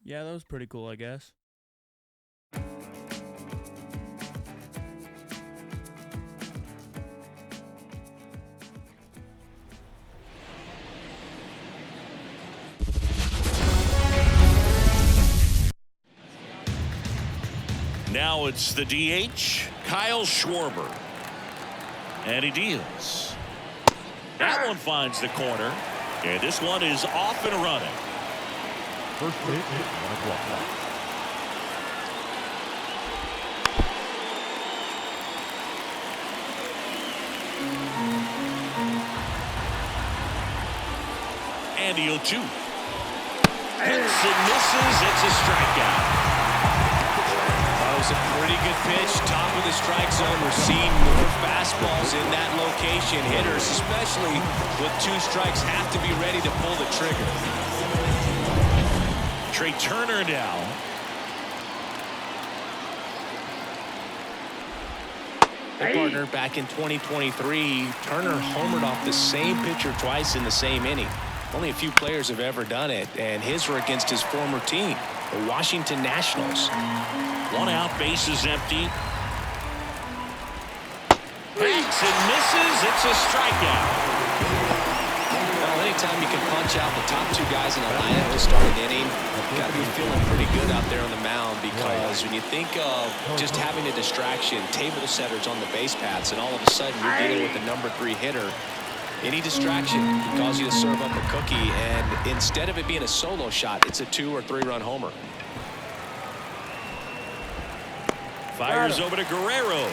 Yeah, that was pretty cool, I guess. Now it's the DH, Kyle Schwarber. And he deals. That one finds the corner. And this one is off and running. First pitch, 1 o'clock. And he'll shoot. Hits and misses. It's a strikeout. That was a pretty good pitch. Top of the strike zone. We're seeing more fastballs in that location. Hitters, especially with 2 strikes, have to be ready to pull the trigger. Trey Turner now. Their partner back in 2023, Turner homered off the same pitcher twice in the same inning. Only a few players have ever done it, and his were against his former team, the Washington Nationals. 1 out, bases empty. Hits and misses. It's a strikeout. Well, anytime you can punch out the top 2 guys in a lineup to start an inning, you've got to be feeling pretty good out there on the mound, because when you think of just having a distraction, table setters on the base paths, and all of a sudden you're dealing with the number 3 hitter, any distraction can cause you to serve up a cookie, and instead of it being a solo shot, it's a 2 or 3 run homer. Fires over to Guerrero.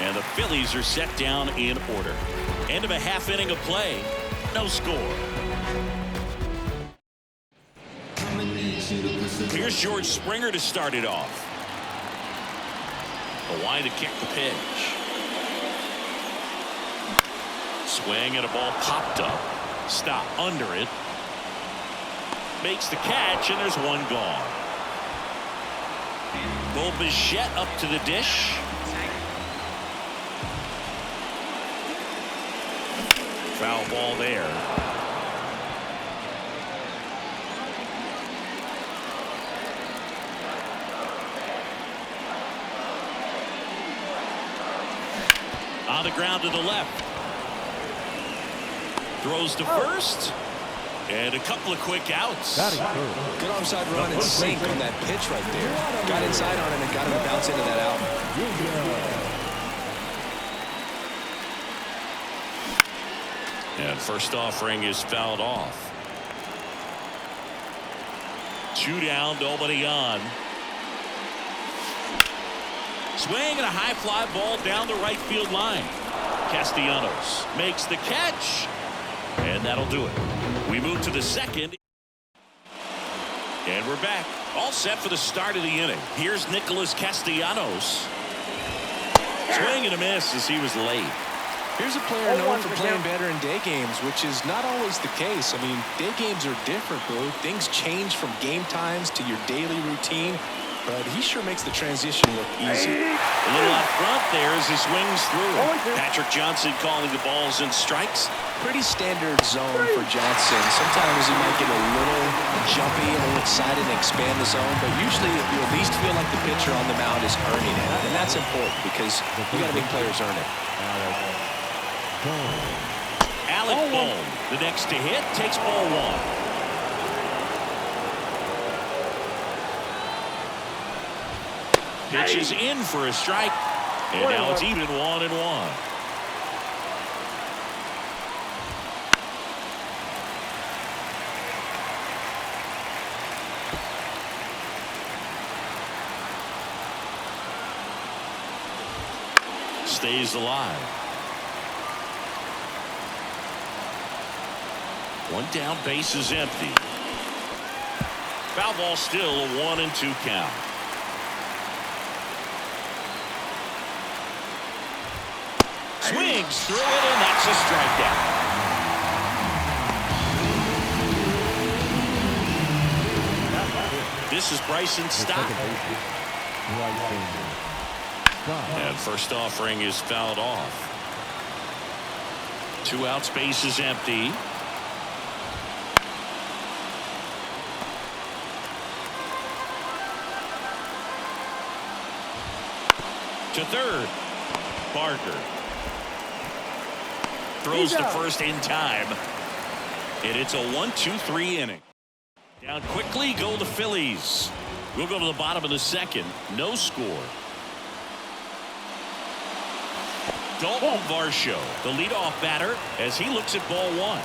And the Phillies are set down in order. End of a half inning of play. No score. Here's George Springer to start it off. Hawaii to kick the pitch. Swing and a ball popped up. Stop under it. Makes the catch, and there's 1 gone. Bo Bichette up to the dish. Foul ball there. On the ground to the left. Throws to first. And a couple of quick outs. Good onside run and sink on that pitch right there. Got inside on it and got him to bounce into that out. And first offering is fouled off. 2 down, nobody on. Swing and a high fly ball down the right field line. Castellanos makes the catch. And that'll do it. We move to the second. And we're back. All set for the start of the inning. Here's Nicholas Castellanos. Swing and a miss as he was late. Here's a player known for playing better in day games, which is not always the case. I mean, day games are different, bro. Things change from game times to your daily routine. But he sure makes the transition look easy. A little out front there as he swings through. Patrick Johnson calling the balls and strikes. Pretty standard zone for Johnson. Sometimes he might get a little jumpy, a little excited and expand the zone, but usually you at least feel like the pitcher on the mound is earning it. And that's important because you got to make players earn it. Alec Bohm, the next to hit, takes ball 1. Pitches in for a strike, and now it's even 1-1. Stays alive. 1 down, base is empty. Foul ball still a 1-2 count. Swings through it, and that's a strikeout. This is Bryson Stott. And first offering is fouled off. 2 outs, base is empty. To third. Barker throws to first in time. And it's a 1-2-3 inning. Down quickly go the Phillies. We'll go to the bottom of the second. No score. Dalton Varsho, the leadoff batter, as he looks at ball one.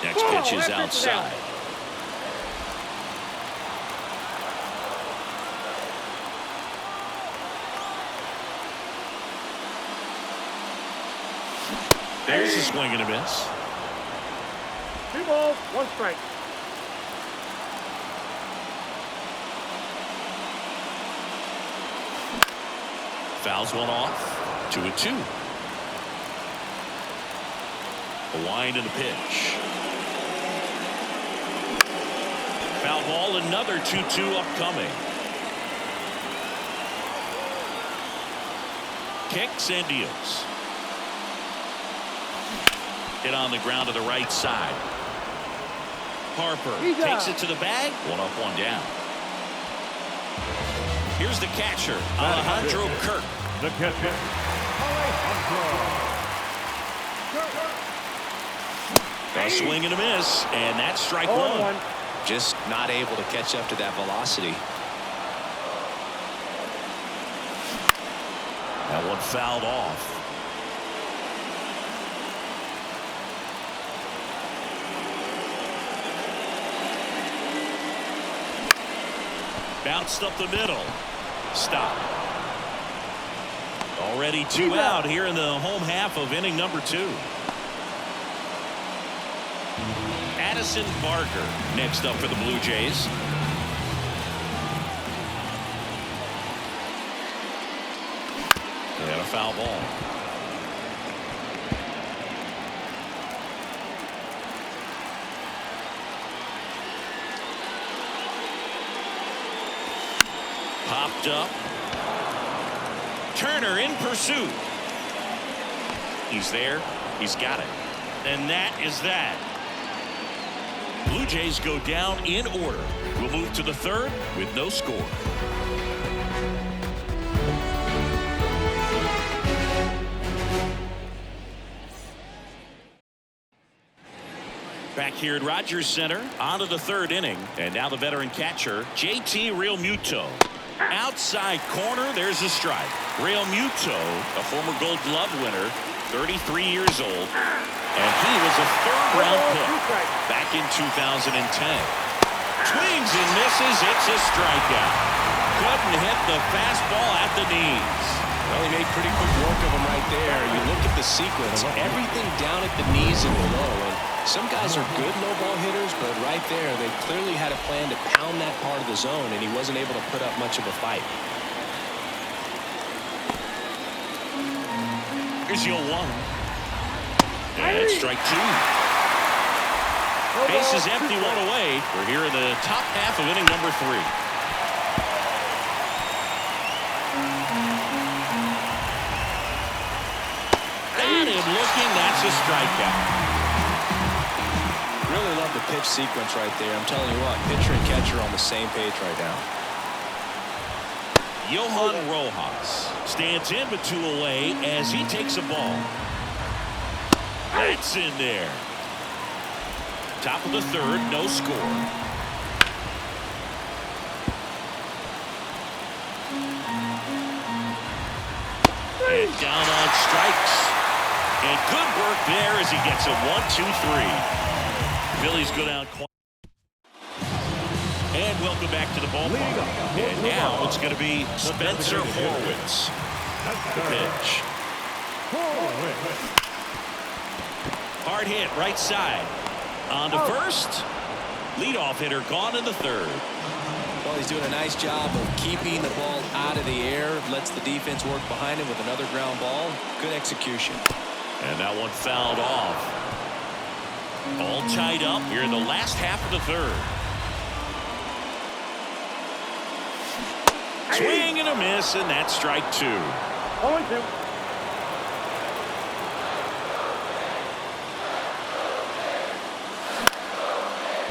Next pitch is outside. There's a swing and a miss. 2 balls, 1 strike. Fouls one off. 2-2. A wind and a pitch. Foul ball, another 2-2 upcoming. Kicks and deals. Hit on the ground to the right side. Harper takes it to the bag. 1 up, 1 down. Here's the catcher, Alejandro Kirk. The catcher, Alejandro. A swing and a miss, and that's strike one. Just not able to catch up to that velocity. That one fouled off. Bounced up the middle. Stop. Already 2 out here in the home half of inning number 2. Addison Barker next up for the Blue Jays. And a foul ball. Popped up. Turner in pursuit. He's there. He's got it. And that is that. Blue Jays go down in order. We'll move to the third with no score. Back here at Rogers Center, on to the third inning. And now the veteran catcher, JT Realmuto. Outside corner, there's a strike. Realmuto, a former Gold Glove winner, 33 years old. And he was a third-round pick back in 2010. Swings and misses. It's a strikeout. Couldn't hit the fastball at the knees. Well, he made pretty quick work of him right there. You look at the sequence, everything down at the knees and below. And some guys are good low ball hitters, but right there, they clearly had a plan to pound that part of the zone, and he wasn't able to put up much of a fight. Here's 0-1. And strike 2. Base is empty, 1 away. We're here in the top half of inning number 3. Got him looking. That's a strikeout. Really love the pitch sequence right there. I'm telling you what, pitcher and catcher on the same page right now. Johan Rojas stands in but 2 away as he takes a ball. That's in there. Top of the third, no score. And down on strikes. And good work there as he gets a 1-2-3. Phillies go down. And welcome back to the ballpark. And now it's going to be Spencer Horwitz. The pitch. Hard hit, right side. On to first. Leadoff hitter gone in the third. Well, he's doing a nice job of keeping the ball out of the air. Lets the defense work behind him with another ground ball. Good execution. And that one fouled off. All tied up here in the last half of the third. Swing and a miss, and that's strike 2. 0-2.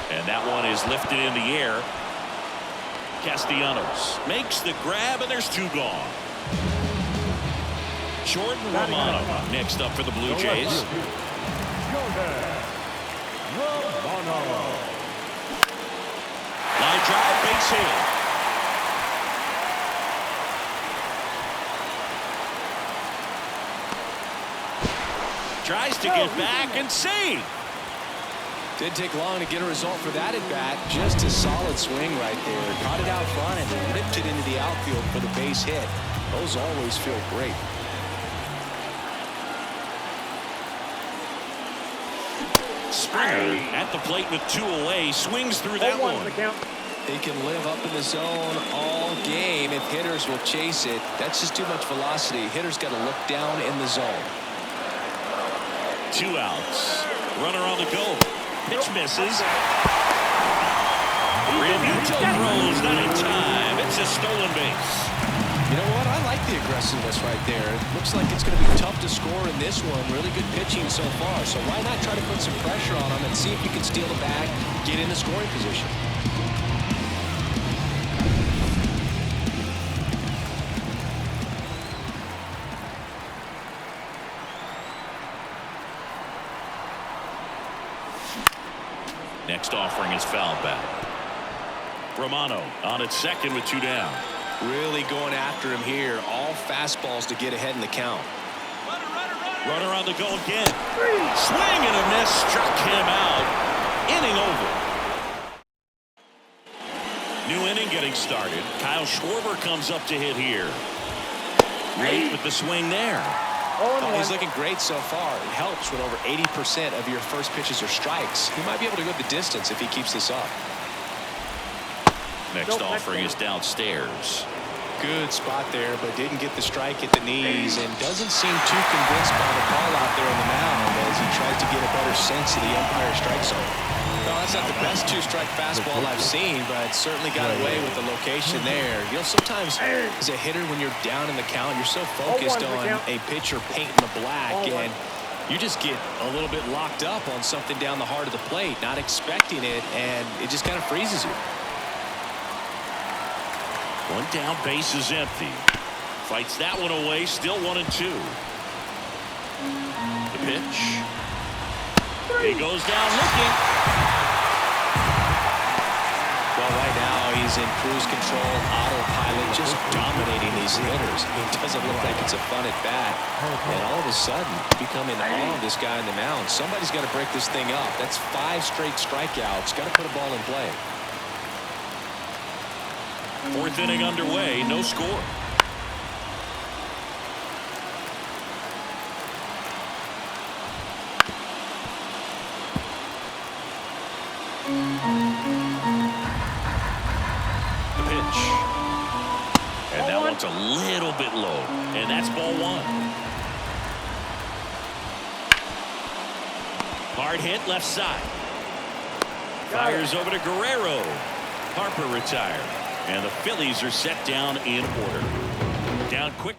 And And that one is lifted in the air. Castellanos makes the grab, and there's 2 gone. Jordan Romano next up for the Blue Jays. Line drive, base hit. Tries to get back and save. Didn't take long to get a result for that at bat. Just a solid swing right there. Caught it out front and ripped it into the outfield for the base hit. Those always feel great. Springer at the plate with 2 away. Swings through that one. He can live up in the zone all game if hitters will chase it. That's just too much velocity. Hitters got to look down in the zone. 2 outs. Runner on the go. Pitch misses. Realmuto throws not in time. It's a stolen base. You know what? I like the aggressiveness right there. It looks like it's going to be tough to score in this one. Really good pitching so far. So why not try to put some pressure on him and see if you can steal the bag, get in the scoring position. Next offering is foul back. Romano on at second with 2 down. Really going after him here. All fastballs to get ahead in the count. Runner on the go again. Swing and a miss. Struck him out. Inning over. New inning getting started. Kyle Schwarber comes up to hit here. Late with the swing there. Oh, he's looking great so far. It helps when over 80% of your first pitches are strikes. He might be able to go the distance if he keeps this up. Next offering is downstairs. Good spot there, but didn't get the strike at the knees and doesn't seem too convinced by the call out there on the mound as he tries to get a better sense of the umpire's strike zone. Well, that's not the best 2-strike fastball I've seen, but certainly got away with the location there. You know, sometimes as a hitter, when you're down in the count, you're so focused on a pitcher painting the black, and you just get a little bit locked up on something down the heart of the plate, not expecting it, and it just kind of freezes you. 1 down, base is empty. Fights that one away, still 1-2. The pitch. He goes down looking. Well, right now he's in cruise control, autopilot, just dominating these hitters. It doesn't look like it's a fun at bat. And all of a sudden, becoming all of this guy on the mound. Somebody's got to break this thing up. That's 5 straight strikeouts. Got to put a ball in play. 4th inning underway, no score. The pitch. And that one's a little bit low. And that's ball 1. Hard hit left side. Fires over to Guerrero. Harper retired. And the Phillies are set down in order. Down quick.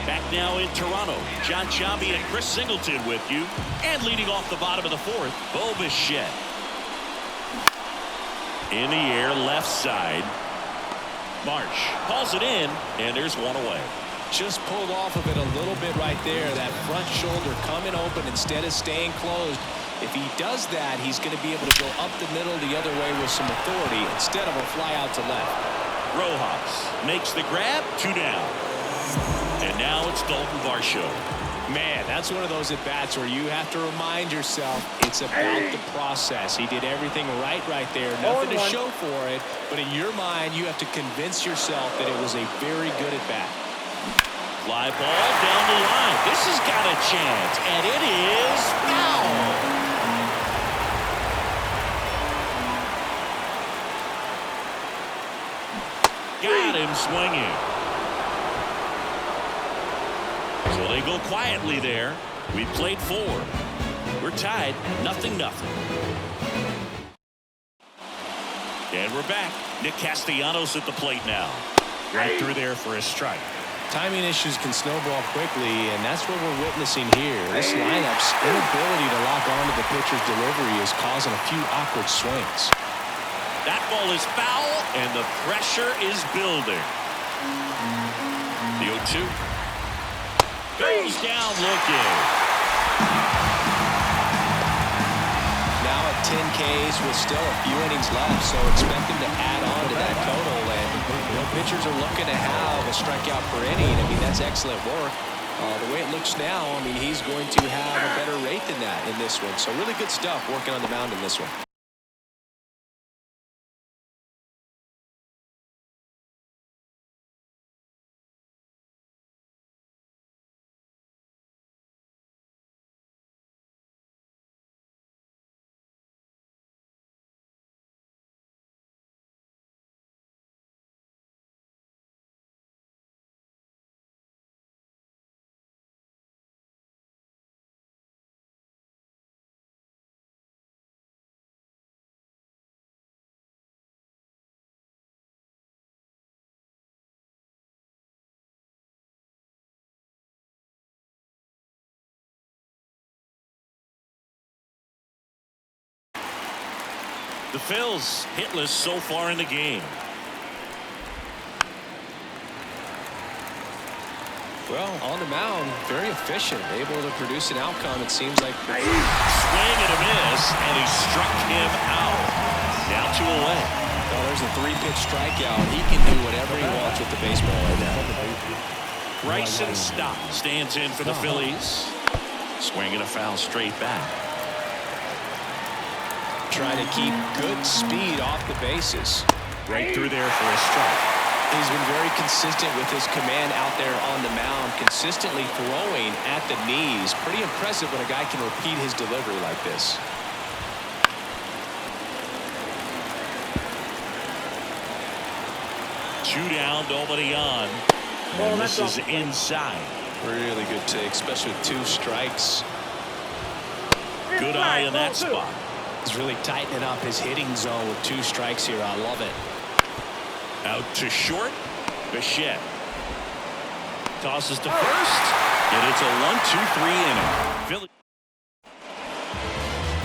Back now in Toronto. John Chambi and Chris Singleton with you. And leading off the bottom of the 4th, Bo Bichette. In the air, left side. Marsh calls it in, and there's 1 away. Just pulled off of it a little bit right there. That front shoulder coming open instead of staying closed. If he does that, he's going to be able to go up the middle the other way with some authority instead of a fly out to left. Rojas makes the grab, 2 down. And now it's Dalton Varsho. Man, that's one of those at-bats where you have to remind yourself it's about the process. He did everything right there. Nothing to show for it, but in your mind, you have to convince yourself that it was a very good at-bat. Fly ball down the line. This has got a chance, and it is foul. Got him swinging. So they go quietly there. We played 4. We're tied, 0-0. And we're back. Nick Castellanos at the plate now. Right through there for a strike. Timing issues can snowball quickly, and that's what we're witnessing here. This lineup's inability to lock onto the pitcher's delivery is causing a few awkward swings. That ball is foul, and the pressure is building. The 0-2 goes down looking. Now at 10 Ks with still a few innings left, so expect him to add on to that total. And pitchers are looking to have a strikeout per inning. I mean, that's excellent work. The way it looks now, I mean, he's going to have a better rate than that in this one. So really good stuff working on the mound in this one. The Phils hitless so far in the game. Well, on the mound, very efficient, able to produce an outcome. It seems like swing and a miss, and he struck him out. Now 2 away. Well, there's a 3-pitch strikeout. He can do whatever he wants with the baseball right now. Bryson Stott stands in for the Phillies. Swing and a foul straight back. Trying to keep good speed off the bases. Right through there for a strike. He's been very consistent with his command out there on the mound, consistently throwing at the knees. Pretty impressive when a guy can repeat his delivery like this. Two down, nobody on. And this is inside. Really good take, especially with 2 strikes. Good eye in that spot. He's really tightening up his hitting zone with 2 strikes here. I love it. Out to short. Bichette tosses to first, and it's a 1-2-3 inning. Philly.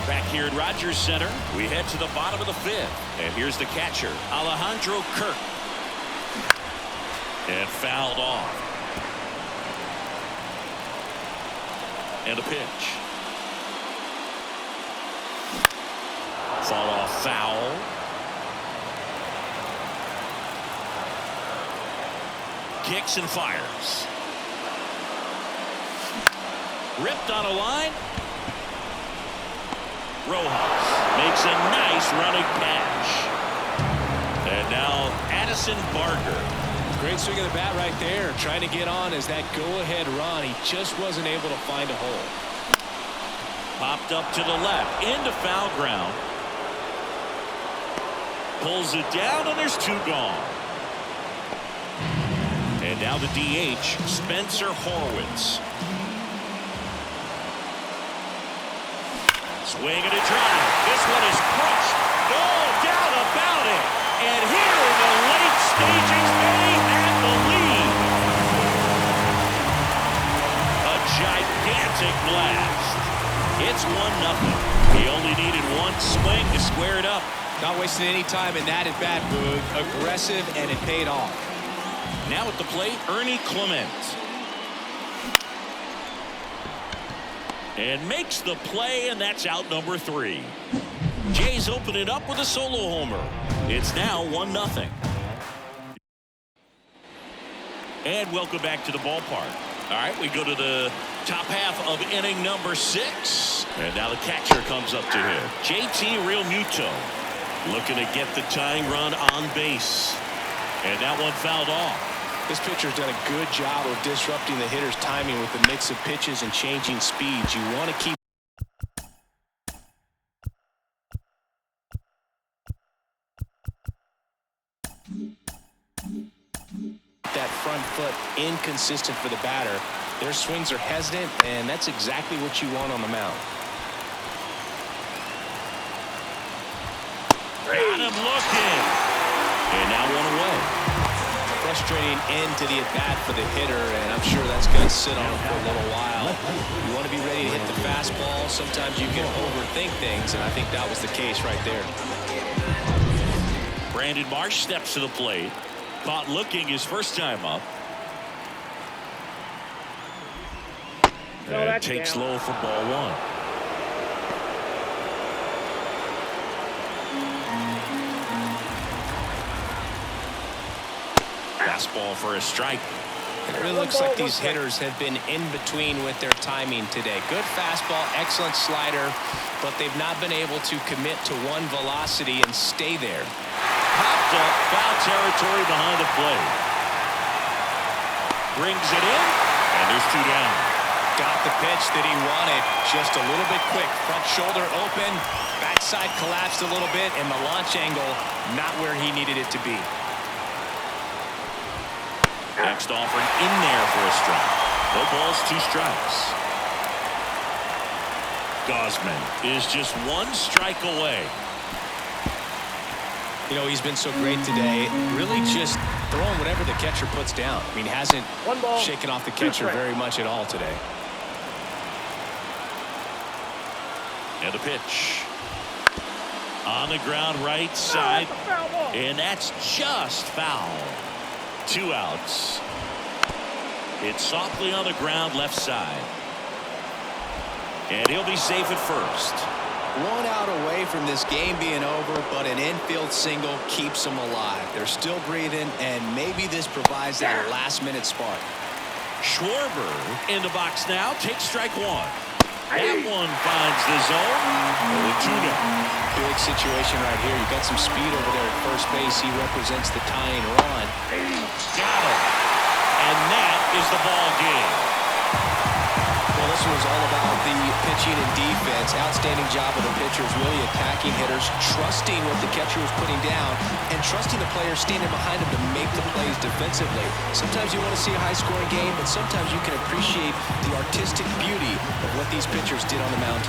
Back here at Rogers Center, we head to the bottom of the 5th, and here's the catcher, Alejandro Kirk. And fouled off. And a pitch. Fall off foul. Kicks and fires. Ripped on a line. Rojas makes a nice running catch. And now Addison Barger. Great swing of the bat right there. Trying to get on as that go-ahead run. He just wasn't able to find a hole. Popped up to the left. Into foul ground. Pulls it down, and there's 2 gone. And now the DH, Spencer Horwitz. Swing and a drive. This one is crushed. No doubt about it. And here in the late stages, they have the lead. A gigantic blast. It's 1-0. He only needed 1 swing to square it up. Not wasting any time in that at-bat, Boog. Aggressive, and it paid off. Now at the plate, Ernie Clement. And makes the play, and that's out number 3. Jays open it up with a solo homer. It's now 1-0. And welcome back to the ballpark. All right, we go to the top half of inning number 6. And now the catcher comes up to him. JT Realmuto looking to get the tying run on base. And that one fouled off. This pitcher's done a good job of disrupting the hitter's timing with the mix of pitches and changing speeds. You want to keep that front foot inconsistent for the batter. Their swings are hesitant, and that's exactly what you want on the mound. Got him looking. And now 1 away. frustrating end to the at-bat for the hitter, and I'm sure that's going to sit on him for a little while. You want to be ready to hit the fastball. Sometimes you can overthink things, and I think that was the case right there. Brandon Marsh steps to the plate. Caught looking his first time up. And takes down. low for ball one. Fastball for a strike. It really looks like these hitters have been in between with their timing today. Good fastball, excellent slider, but they've not been able to commit to one velocity and stay there. Popped up, foul territory behind the plate. Brings it in, and there's two down. Got the pitch that he wanted, just a little bit quick. Front shoulder open, backside collapsed a little bit, and the launch angle not where he needed it to be. Next offering in there for a strike. No balls, two strikes. Gausman is just one strike away. You know, he's been so great today. Really just throwing whatever the catcher puts down. I mean, hasn't shaken off the catcher very much at all today. And the pitch. On the ground right side. And that's just foul. 2 outs. It's softly on the ground left side. And he'll be safe at first. 1 out away from this game being over, but an infield single keeps them alive. They're still breathing, and maybe this provides that last-minute spark. Schwarber in the box now. Takes strike one. That one finds the zone. With 2 down. Big situation right here. You got some speed over there at first base. He represents the tying run. Got him. And that is the ball game. Well, this was all about the pitching and defense. Outstanding job of the pitchers, really attacking hitters, trusting what the catcher was putting down, and trusting the players standing behind him to make the plays defensively. Sometimes you want to see a high-scoring game, but sometimes you can appreciate the artistic beauty of what these pitchers did on the mound.